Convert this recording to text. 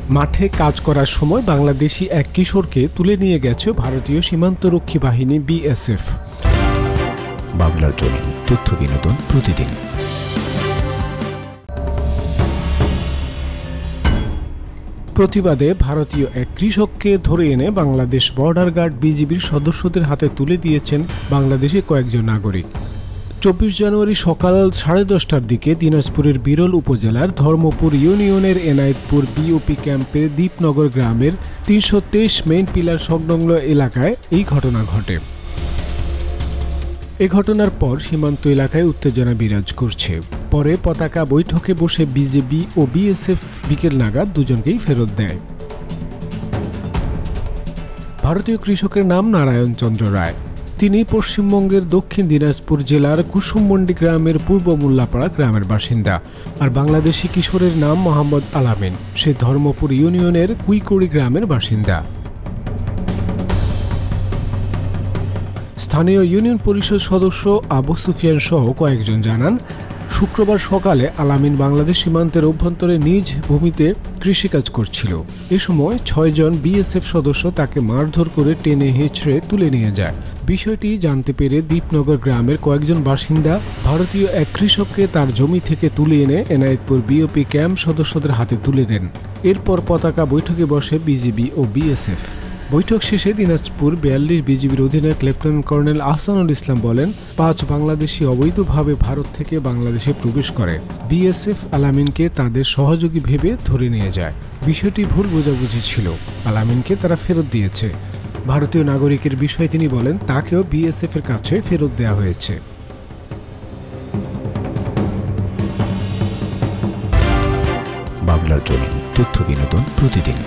মাঠে কাজ করার সময় বাংলাদেশি এক কিশোরকে তুলে নিয়ে গেছে ভারতীয় সীমান্তরক্ষী বাহিনী বিএসএফ। বাংলার জমিন, তথ্য বিনোদন প্রতিদিন। প্রতিবাদে ভারতীয় এক কৃষককে ধরে এনে বাংলাদেশ বর্ডার গার্ড বিজিবির সদস্যদের হাতে তুলে দিয়েছেন বাংলাদেশি কয়েকজন নাগরিক। 24 জানুয়ারি সকাল 10:30টার দিকে দিনাজপুরের বিরল উপজেলার ধর্মপুর ইউনিয়নের এনায়েতপুর বিওপি ক্যাম্পের দীপনগর গ্রামের 323 মেইন পিলার সংলগ্ন এলাকায় এই ঘটনা ঘটে। এ ঘটনার পর সীমান্ত এলাকায় উত্তেজনা বিরাজ করছে। পরে পতাকা বৈঠকে বসে বিজিবি ও বিএসএফ বিকেল নাগাদ দুজনকেই ফেরত দেয়। ভারতীয় কৃষকের নাম নারায়ণ চন্দ্র রায়। তিনি পশ্চিমবঙ্গের দক্ষিণ দিনাজপুর জেলার কুসুমমন্ডি গ্রামের পূর্ব মোল্লাপাড়া গ্রামের বাসিন্দা। আর বাংলাদেশি কিশোরের নাম মোহাম্মদ আলামিন। সে ধর্মপুর ইউনিয়নের কুইকড়ি গ্রামের বাসিন্দা। স্থানীয় ইউনিয়ন পরিষদ সদস্য আবু সুফিয়ান সহ কয়েকজন জানান, শুক্রবার সকালে আলামিন বাংলাদেশ সীমান্তের অভ্যন্তরে নিজ ভূমিতে কৃষিকাজ করছিল। এ সময় 6 জন বিএসএফ সদস্য তাকে মারধর করে টেনে হিঁচড়ে তুলে নিয়ে যায়। বিষয়টি জানতে পেরে দীপনগর গ্রামের কয়েকজন বাসিন্দা ভারতীয় এক কৃষককে তার জমি থেকে তুলে এনে এনায়েতপুর বিওপি ক্যাম্প সদস্যদের হাতে তুলে দেন। এরপর পতাকা বৈঠকে বসে বিজিবি ও বিএসএফ। বৈঠক শেষে দিনাজপুর 42 বিজিবির অধিনায়ক লেফটেন্যান্ট কর্নেল আহসানুল ইসলাম বলেন, 5 বাংলাদেশি অবৈধভাবে ভারত থেকে বাংলাদেশে প্রবেশ করে। বিএসএফ আলামিনকে তাদের সহযোগী ভেবে ধরে নিয়ে যায়। বিষয়টি ভুল বোঝাবুঝি ছিল। আলামিনকে তারা ফেরত দিয়েছে। ভারতীয় নাগরিকের বিষয়ে তিনি বলেন, তাকেও বিএসএফ এর কাছে ফেরত দেওয়া হয়েছে। বাংলার জমিন, তথ্য বিনোদন প্রতিদিন।